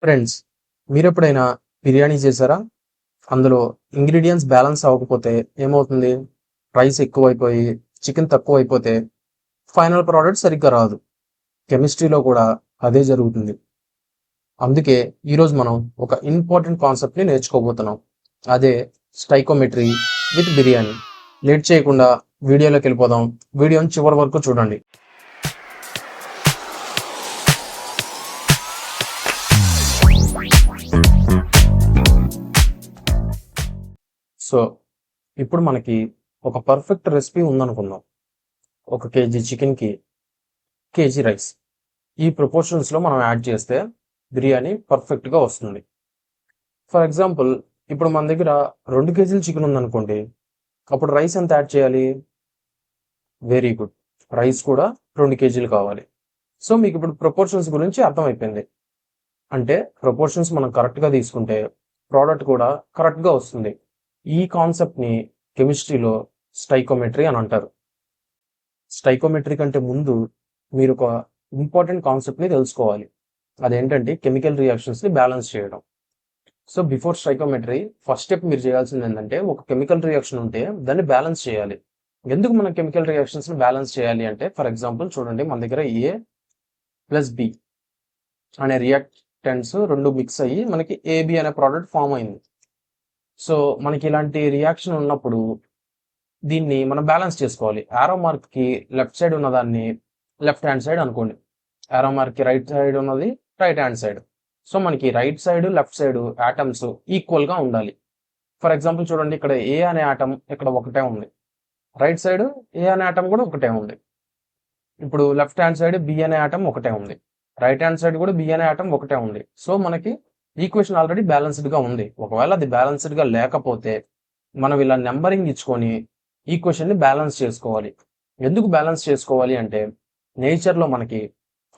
Friends, మీరెప్పుడైనా బిర్యానీ చేశారా? అందులో ఇంగ్రీడియెంట్స్ బ్యాలెన్స్ అవ్వకపోతే ఏమవుతుంది? రైస్ ఎక్కువైపోయి, చికెన్ తక్కువైపోతే ఫైనల్ ప్రోడక్ట్ సరిగ్గా రాదు. కెమిస్ట్రీలో కూడా అదే జరుగుతుంది. అందుకే ఈరోజు మనం ఒక ఇంపార్టెంట్ కాన్సెప్ట్ని నేర్చుకోబోతున్నాం. అదే స్టైకోమెట్రీ విత్ బిర్యానీ. లేట్ చేయకుండా వీడియోలోకి వెళ్ళిపోదాం. వీడియోని చివరి వరకు చూడండి. సో ఇప్పుడు మనకి ఒక పర్ఫెక్ట్ రెసిపీ ఉందనుకుందాం. 1 కేజీ చికెన్కి కేజీ రైస్. ఈ ప్రపోర్షన్స్లో మనం యాడ్ చేస్తే బిర్యానీ పర్ఫెక్ట్గా వస్తుంది. ఫర్ ఎగ్జాంపుల్, ఇప్పుడు మన దగ్గర 2 కేజీలు చికెన్ ఉందనుకోండి, అప్పుడు రైస్ ఎంత యాడ్ చేయాలి? వెరీ గుడ్, రైస్ కూడా 2 కేజీలు కావాలి. సో మీకు ఇప్పుడు ప్రపోర్షన్స్ గురించి అర్థమైపోయింది. అంటే ప్రపోర్షన్స్ మనం కరెక్ట్గా తీసుకుంటే ప్రోడక్ట్ కూడా కరెక్ట్గా వస్తుంది. ఈ కాన్సెప్ట్ని కెమిస్ట్రీలో స్టైకోమెట్రీ అని అంటారు. స్టైకోమెట్రీ కంటే ముందు మీరు ఒక ఇంపార్టెంట్ కాన్సెప్ట్ని తెలుసుకోవాలి. అదేంటంటే కెమికల్ రియాక్షన్స్ని బ్యాలెన్స్ చేయడం. So before stoichiometry first step మీరు చేయాల్సింది ఏంటంటే, ఒక కెమికల్ రియాక్షన్ ఉంటే దాన్ని బ్యాలెన్స్ చేయాలి. ఎందుకు మనం కెమికల్ రియాక్షన్స్ని బ్యాలెన్స్ చేయాలి అంటే, ఫర్ ఎగ్జాంపుల్ చూడండి, మన దగ్గర ఏ ప్లస్ బి అనే రియాక్టెంట్స్ రెండు మిక్స్ అయ్యి మనకి ఏబి అనే ప్రోడక్ట్ ఫామ్ అయింది. సో మనకి ఇలాంటి రియాక్షన్ ఉన్నప్పుడు దీన్ని మనం బ్యాలెన్స్ చేసుకోవాలి. యారో మార్క్కి లెఫ్ట్ సైడ్ ఉన్నదాన్ని లెఫ్ట్ హ్యాండ్ సైడ్ అనుకోండి, యారో మార్క్కి రైట్ సైడ్ ఉన్నది రైట్ హ్యాండ్ సైడ్. సో మనకి right side left side atoms ఈక్వల్గా ఉండాలి. ఫర్ ఎగ్జాంపుల్ చూడండి, ఇక్కడ ఏ అనే ఆటం ఇక్కడ ఒకటే ఉంది, రైట్ సైడ్ ఏ అనే ఆటం కూడా ఒకటే ఉంది. ఇప్పుడు లెఫ్ట్ హ్యాండ్ సైడ్ బి అనే ఆటం ఒకటే ఉంది, రైట్ హ్యాండ్ సైడ్ కూడా బి అనే ఆటం ఒకటే ఉంది. సో మనకి ఈక్వేషన్ ఆల్రెడీ బ్యాలెన్స్డ్గా ఉంది. ఒకవేళ అది బ్యాలెన్స్డ్గా లేకపోతే మనం ఇలా నెంబరింగ్ ఇచ్చుకొని ఈక్వేషన్ని బ్యాలెన్స్ చేసుకోవాలి. ఎందుకు బ్యాలెన్స్ చేసుకోవాలి అంటే, నేచర్లో మనకి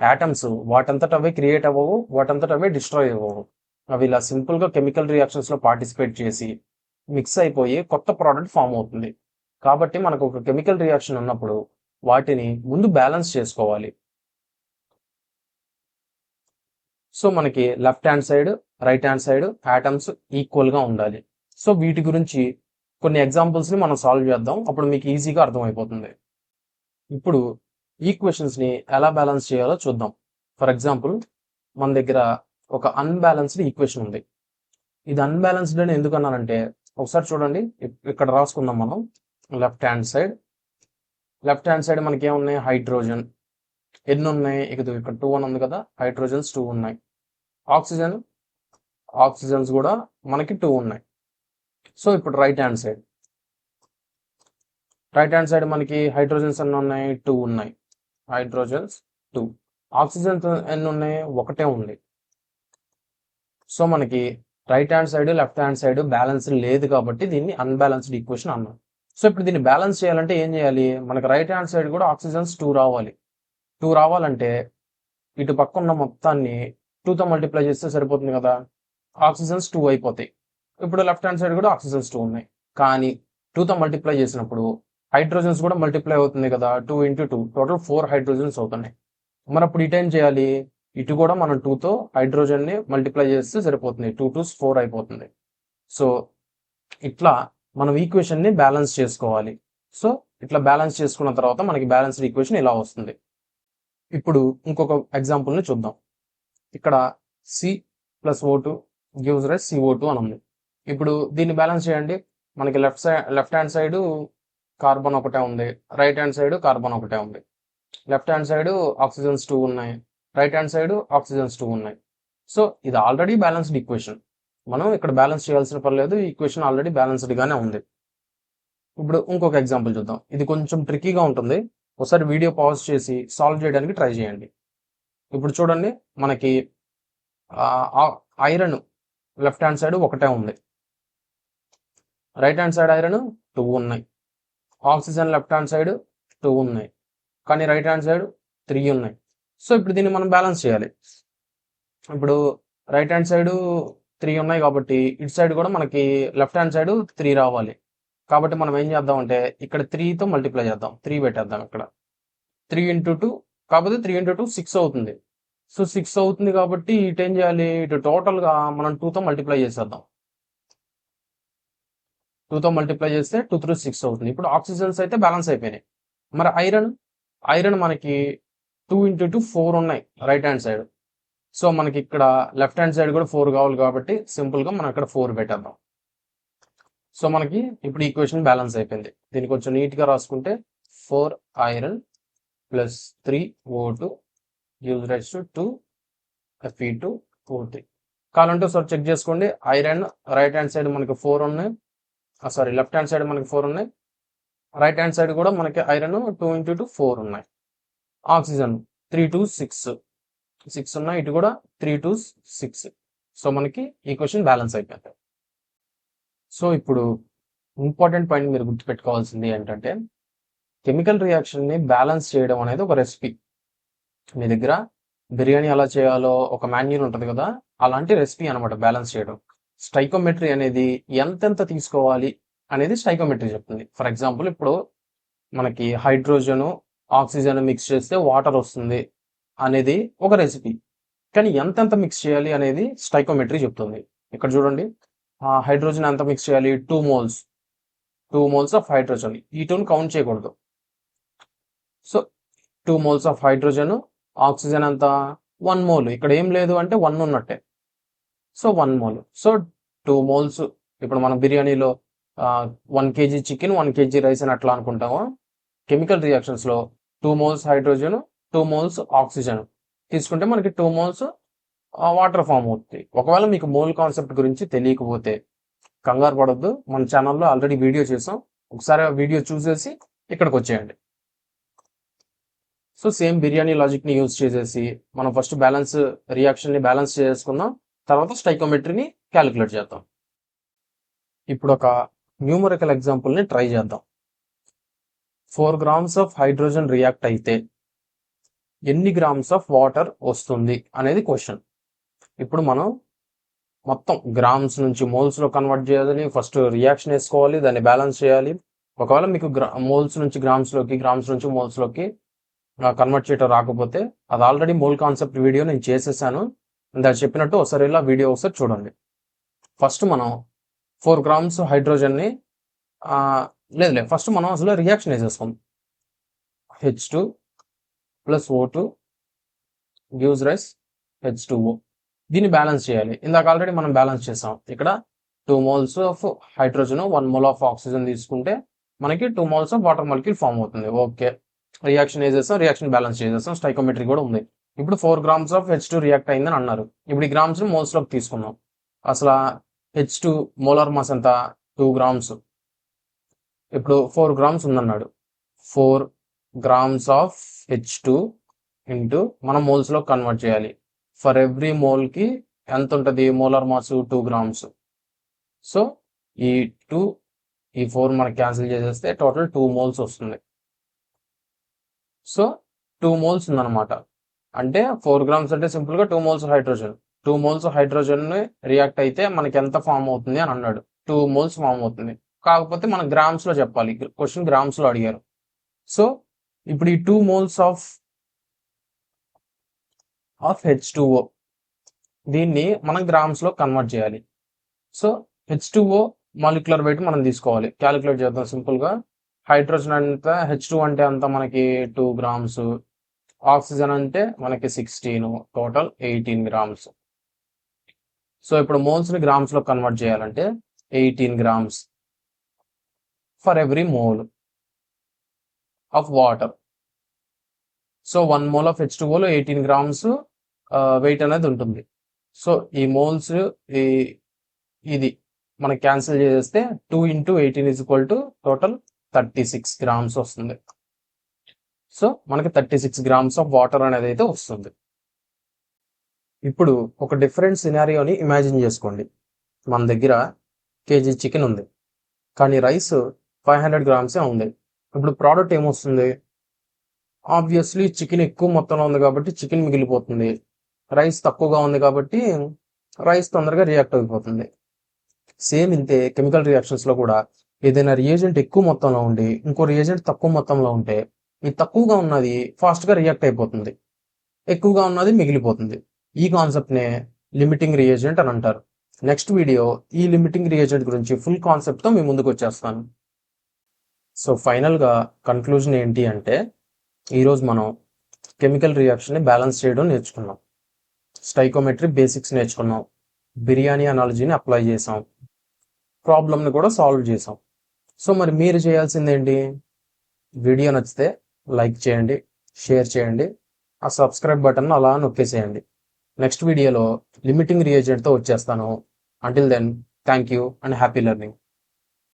యాటమ్స్ వాటంతట అవే క్రియేట్ అవ్వవు, వాటంతట అవే డిస్ట్రాయ్ అవ్వవు. అవి ఇలా సింపుల్గా కెమికల్ రియాక్షన్స్లో పార్టిసిపేట్ చేసి మిక్స్ అయిపోయి కొత్త ప్రోడక్ట్ ఫామ్ అవుతుంది. కాబట్టి మనకు ఒక కెమికల్ రియాక్షన్ ఉన్నప్పుడు వాటిని ముందు బ్యాలెన్స్ చేసుకోవాలి. సో మనకి left hand side right hand side atoms ఈక్వల్గా ఉండాలి. సో వీటి గురించి కొన్ని ఎగ్జాంపుల్స్ని మనం సాల్వ్ చేద్దాం, అప్పుడు మీకు ఈజీగా అర్థమైపోతుంది. ఇప్పుడు ఈక్వేషన్స్ని ఎలా బ్యాలెన్స్ చేయాలో చూద్దాం. ఫర్ ఎగ్జాంపుల్, మన దగ్గర ఒక అన్బ్యాలెన్స్డ్ ఈక్వేషన్ ఉంది. ఇది అన్బ్యాలెన్స్డ్ అని ఎందుకు అన్నానంటే, ఒకసారి చూడండి, ఇక్కడ రాసుకుందాం మనం. లెఫ్ట్ హ్యాండ్ సైడ్ మనకి ఏమున్నాయి? హైడ్రోజన్. ఎన్ని ఉన్నాయి? ఇక్కడ 2 అని ఉంది కదా, హైడ్రోజన్స్ 2 ఉన్నాయి. ఆక్సిజన్స్ కూడా మనకి 2 ఉన్నాయి. సో ఇప్పుడు రైట్ హ్యాండ్ సైడ్ మనకి హైడ్రోజన్స్ ఎన్ని ఉన్నాయి? 2 ఉన్నాయి. హైడ్రోజన్స్ 2. ఆక్సిజన్స్ ఎన్ని ఉన్నాయి? ఒకటే ఉంది. సో మనకి right hand side left hand side balance లేదు కాబట్టి దీన్ని అన్బ్యాలెన్స్డ్ ఈక్వేషన్ అన్నాం. సో ఇప్పుడు దీన్ని బ్యాలెన్స్ చేయాలంటే ఏం చేయాలి? మనకి రైట్ హ్యాండ్ సైడ్ కూడా ఆక్సిజన్స్ 2 రావాలి. 2 రావాలంటే ఇటు పక్క ఉన్న మొత్తాన్ని 2తో మల్టిప్లై చేస్తే సరిపోతుంది కదా, ఆక్సిజన్స్ 2 అయిపోతాయి. ఇప్పుడు లెఫ్ట్ హ్యాండ్ సైడ్ కూడా ఆక్సిజన్స్ 2 ఉన్నాయి, కానీ 2తో మల్టిప్లై చేసినప్పుడు హైడ్రోజన్స్ కూడా మల్టిప్లై అవుతుంది కదా, 2 × 2 టోటల్ 4 హైడ్రోజన్స్ అవుతున్నాయి. మరి అప్పుడు ఇటు ఏం చేయాలి? ఇటు కూడా మనం 2తో హైడ్రోజన్ని మల్టిప్లై చేస్తే సరిపోతుంది, 2 × 2 4 అయిపోతుంది. సో ఇట్లా మనం ఈక్వేషన్ని బ్యాలెన్స్ చేసుకోవాలి. సో ఇట్లా బ్యాలెన్స్ చేసుకున్న తర్వాత మనకి బ్యాలెన్స్డ్ ఈక్వేషన్ ఇలా వస్తుంది. ఇప్పుడు ఇంకొక ఎగ్జాంపుల్ని చూద్దాం. ఇక్కడ C+O2 గివ్స్ రైస్ CO2 అని ఉంది. ఇప్పుడు దీన్ని బ్యాలెన్స్ చేయండి. మనకి లెఫ్ట్ హ్యాండ్ సైడ్ కార్బన్ ఒకటే ఉంది, రైట్ హ్యాండ్ సైడ్ కార్బన్ ఒకటే ఉంది. లెఫ్ట్ హ్యాండ్ సైడ్ ఆక్సిజన్స్ 2 ఉన్నాయి, రైట్ హ్యాండ్ సైడ్ ఆక్సిజన్స్ 2 ఉన్నాయి. సో ఇది ఆల్రెడీ బ్యాలెన్స్డ్ ఈక్వేషన్. మనం ఇక్కడ బ్యాలెన్స్ చేయాల్సిన పర్లేదు, ఈ ఈక్వేషన్ ఆల్రెడీ బ్యాలెన్స్డ్గానే ఉంది. ఇప్పుడు ఇంకొక ఎగ్జాంపుల్ చూద్దాం. ఇది కొంచెం ట్రిక్కీగా ఉంటుంది, ఒకసారి వీడియో పాజ్ చేసి సాల్వ్ చేయడానికి ట్రై చేయండి. ఇప్పుడు చూడండి, మనకి ఐరన్ లెఫ్ట్ హ్యాండ్ సైడ్ ఒకటే ఉంది, రైట్ హ్యాండ్ సైడ్ ఐరన్ 2 ఉన్నాయి. ఆక్సిజన్ లెఫ్ట్ హ్యాండ్ సైడ్ 2 ఉన్నాయి, కానీ రైట్ హ్యాండ్ సైడ్ 3 ఉన్నాయి. సో ఇప్పుడు దీన్ని మనం బ్యాలెన్స్ చేయాలి. ఇప్పుడు రైట్ హ్యాండ్ సైడ్ 3 ఉన్నాయి కాబట్టి ఇటు సైడ్ కూడా మనకి లెఫ్ట్ హ్యాండ్ సైడ్ 3 రావాలి. కాబట్టి మనం ఏం చేద్దామంటే, ఇక్కడ 3తో మల్టిప్లై చేద్దాం, 3 పెట్టేద్దాం. ఇక్కడ 3 × 2 కాకపోతే 3 × 2 6 అవుతుంది. సో 6 అవుతుంది కాబట్టి ఇటు ఏం చేయాలి, ఇటు టోటల్గా మనం 2తో మల్టిప్లై చేసేద్దాం. 2తో మల్టిప్లై చేస్తే 2 × 6 అవుతుంది. ఇప్పుడు ఆక్సిజన్స్ అయితే బ్యాలెన్స్ అయిపోయినాయి. మరి ఐరన్ మనకి 2 × 2 4 ఉన్నాయి రైట్ హ్యాండ్ సైడ్. సో మనకి ఇక్కడ లెఫ్ట్ హ్యాండ్ సైడ్ కూడా 4 కావాలి కాబట్టి సింపుల్గా మనం అక్కడ 4 పెట్టేద్దాం. సో మనకి ఇప్పుడు ఈక్వేషన్ బ్యాలెన్స్ అయిపోయింది. దీన్ని కొంచెం నీట్గా రాసుకుంటే 4 iron + 3 O2 gives rise to 2 Fe2O3. కావాలంటే ఒకసారి చెక్ చేసుకోండి. ఐరన్ రైట్ హ్యాండ్ సైడ్ మనకి 4 ఉన్నాయి, సారీ లెఫ్ట్ హ్యాండ్ సైడ్ మనకి 4 ఉన్నాయి, రైట్ హ్యాండ్ సైడ్ కూడా మనకి ఐరన్ 2 × 2 4 ఉన్నాయి. ఆక్సిజన్ 3 2 6 ఉన్నాయి, ఇటు కూడా 3 2 6. సో మనకి ఈక్వేషన్ బ్యాలెన్స్ అయిపోయింది. సో ఇప్పుడు ఇంపార్టెంట్ పాయింట్ మీరు గుర్తుపెట్టుకోవాల్సింది ఏంటంటే, కెమికల్ రియాక్షన్ని బ్యాలెన్స్ చేయడం అనేది ఒక రెసిపీ. మీ దగ్గర బిర్యానీ ఎలా చేయాలో ఒక మాన్యూల్ ఉంటుంది కదా, అలాంటి రెసిపీ అనమాట బ్యాలెన్స్ చేయడం. స్టైకోమెట్రీ అనేది ఎంతెంత తీసుకోవాలి అనేది స్టైకోమెట్రీ చెప్తుంది. ఫర్ ఎగ్జాంపుల్ ఇప్పుడు మనకి హైడ్రోజన్ ఆక్సిజన్ మిక్స్ చేస్తే వాటర్ వస్తుంది అనేది ఒక రెసిపీ, కానీ ఎంతెంత మిక్స్ చేయాలి అనేది స్టైకోమెట్రీ చెప్తుంది. ఇక్కడ చూడండి, హైడ్రోజన్ ఎంత మిక్స్ చేయాలి, 2 మోల్స్ ఆఫ్ హైడ్రోజన్. ఈ 2ని కౌంట్ చేయకూడదు. So 2 moles of hydrogen, oxygen ఎంత 1 మోల్. ఇక్కడ ఏం లేదు అంటే 1 ఉన్నట్టే. So 1 mole. So 2 moles. ఇప్పుడు మన బిర్యానీలో 1 kg చికెన్ 1 kg రైస్ అని అట్లా అనుకుంటాము. కెమికల్ రియాక్షన్స్లో 2 మోల్స్ హైడ్రోజన్ 2 మోల్స్ ఆక్సిజన్ తీసుకుంటే మనకి 2 మోల్స్ వాటర్ ఫామ్ అవుతుంది. ఒకవేళ మీకు మోల్ కాన్సెప్ట్ గురించి తెలియకపోతే కంగారు పడొద్దు, మన ఛానల్లో ఆల్రెడీ వీడియో చేసాం. ఒకసారి ఆ వీడియో చూసేసి ఇక్కడికి వచ్చేయండి. సో సేమ్ బిర్యానీ లాజిక్ని యూజ్ చేసేసి మనం ఫస్ట్ రియాక్షన్ని బ్యాలెన్స్ చేసుకుందాం, తర్వాత స్టైకోమెట్రీని క్యాలిక్యులేట్ చేద్దాం. ఇప్పుడు ఒక న్యూమరికల్ ఎగ్జాంపుల్ని ట్రై చేద్దాం. 4 grams ఆఫ్ హైడ్రోజన్ రియాక్ట్ అయితే ఎన్ని గ్రామ్స్ ఆఫ్ వాటర్ వస్తుంది అనేది క్వశ్చన్. ఇప్పుడు మనం మొత్తం గ్రామ్స్ నుంచి మోల్స్లో కన్వర్ట్ చేయాలి. ఫస్ట్ రియాక్షన్ వేసుకోవాలి, దాన్ని బ్యాలెన్స్ చేయాలి. ఒకవేళ మీకు మోల్స్ నుంచి గ్రామ్స్లోకి, గ్రామ్స్ నుంచి మోల్స్లోకి కన్వర్ట్ చేయటం రాకపోతే, అది ఆల్రెడీ మోల్ కాన్సెప్ట్ వీడియో నేను చేసేసాను. ఇందాక చెప్పినట్టు ఒకసారి ఇలా వీడియో ఒకసారి చూడండి. ఫస్ట్ మనం 4 grams హైడ్రోజన్ని ఫస్ట్ మనం అసలు రియాక్షన్ వేసేసుకుందాం. H2 + O2 gives rise H2O. దీన్ని బ్యాలెన్స్ చేయాలి. ఇందాక ఆల్రెడీ మనం బ్యాలెన్స్ చేసాం. ఇక్కడ 2 moles of hydrogen 1 mole of oxygen తీసుకుంటే మనకి 2 moles of water molecule form అవుతుంది. ఓకే, రియాక్షన్ వేసేస్తాం, రియాక్షన్ బ్యాలెన్స్ చేసేస్తాం, స్టైకోమెట్రీ కూడా ఉంది. ఇప్పుడు 4 grams ఆఫ్ H2 రియాక్ట్ అయిందని అన్నారు. ఇప్పుడు ఈ గ్రామ్స్ని మోల్స్లోకి తీసుకుందాం. అసలు H2 మోలార్ మాస్ ఎంత, 2 grams. ఇప్పుడు 4 grams ఉందన్నాడు. 4 grams of H2 into మనం మోల్స్లో కన్వర్ట్ చేయాలి. ఫర్ ఎవ్రీ మోల్కి ఎంత ఉంటుంది, మోలార్ మాస్ 2 grams. సో ఈ 2 ఈ 4 మనకి క్యాన్సిల్ చేసేస్తే టోటల్ 2 moles వస్తుంది. సో 2 moles ఉందన్నమాట. అంటే 4 grams అంటే సింపుల్గా 2 moles hydrogen. 2 moles hydrogen react అయితే మనకి ఎంత ఫామ్ అవుతుంది అని అన్నాడు. 2 moles ఫామ్ అవుతుంది. కాకపోతే మనం గ్రామ్స్లో చెప్పాలి, క్వశ్చన్ గ్రామ్స్లో అడిగారు. సో ఇప్పుడు ఈ 2 moles ఆఫ్ H2O దీన్ని మనం గ్రామ్స్లో కన్వర్ట్ చేయాలి. సో H2O మాలిక్యులర్ వెయిట్ మనం తీసుకోవాలి, క్యాలిక్యులేట్ చేద్దాం సింపుల్గా. హైడ్రోజన్ అంటే H2 అంటే అంత మనకి 2 grams, ఆక్సిజన్ అంటే మనకి 16, టోటల్ 18 grams. సో ఇప్పుడు మోల్స్ని గ్రామ్స్లో కన్వర్ట్ చేయాలంటే 18 grams for every mole of water. So 1 mole of H2Oలో 18 grams వెయిట్ అనేది ఉంటుంది. సో ఈ మోల్స్ ఇది మనకి క్యాన్సిల్ చేసేస్తే 2 × 18 = టోటల్ 36 grams వస్తుంది. సో మనకి 36 grams ఆఫ్ వాటర్ అనేది అయితే వస్తుంది. ఇప్పుడు ఒక డిఫరెంట్ సినారియోని ఇమాజిన్ చేసుకోండి. మన దగ్గర కేజీ చికెన్ ఉంది, కానీ రైస్ 500 grams ఉంది. ఇప్పుడు ప్రోడక్ట్ ఏమొస్తుంది, ఆబ్వియస్లీ చికెన్ ఎక్కువ మొత్తంలో ఉంది కాబట్టి చికెన్ మిగిలిపోతుంది. రైస్ తక్కువగా ఉంది కాబట్టి రైస్ తొందరగా రియాక్ట్ అయిపోతుంది. సేమ్ ఇంతే కెమికల్ రియాక్షన్స్లో కూడా ఏదైనా రియేజెంట్ ఎక్కువ మొత్తంలో ఉండి ఇంకో రియేజెంట్ తక్కువ మొత్తంలో ఉంటే ఈ తక్కువగా ఉన్నది ఫాస్ట్గా రియాక్ట్ అయిపోతుంది. ఎక్కువగా ఉన్నది మిగిలిపోతుంది. ఈ కాన్సెప్ట్నే లిమిటింగ్ రియేజెంట్ అని అంటారు. నెక్స్ట్ వీడియో ఈ లిమిటింగ్ రియేజెంట్ గురించి ఫుల్ కాన్సెప్ట్తో మీ ముందుకు వచ్చేస్తాను. సో ఫైనల్గా కన్క్లూజన్ ఏంటి అంటే, ఈరోజు మనం కెమికల్ రియాక్షన్ని బ్యాలెన్స్ చేయడం నేర్చుకున్నాం, స్టైకోమెట్రీ బేసిక్స్ నేర్చుకున్నాం, బిర్యానీ అనాలజీని అప్లై చేసాం, ప్రాబ్లమ్ని కూడా సాల్వ్ చేసాం. సో మరి మీరు చేయాల్సిందేంటి? వీడియో నచ్చితే లైక్ చేయండి, షేర్ చేయండి, ఆ సబ్స్క్రైబ్ బటన్ అలా నొక్కేసేయండి. నెక్స్ట్ వీడియోలో లిమిటింగ్ రియేజెంట్తో వచ్చేస్తాను. Until then, thank you and happy learning.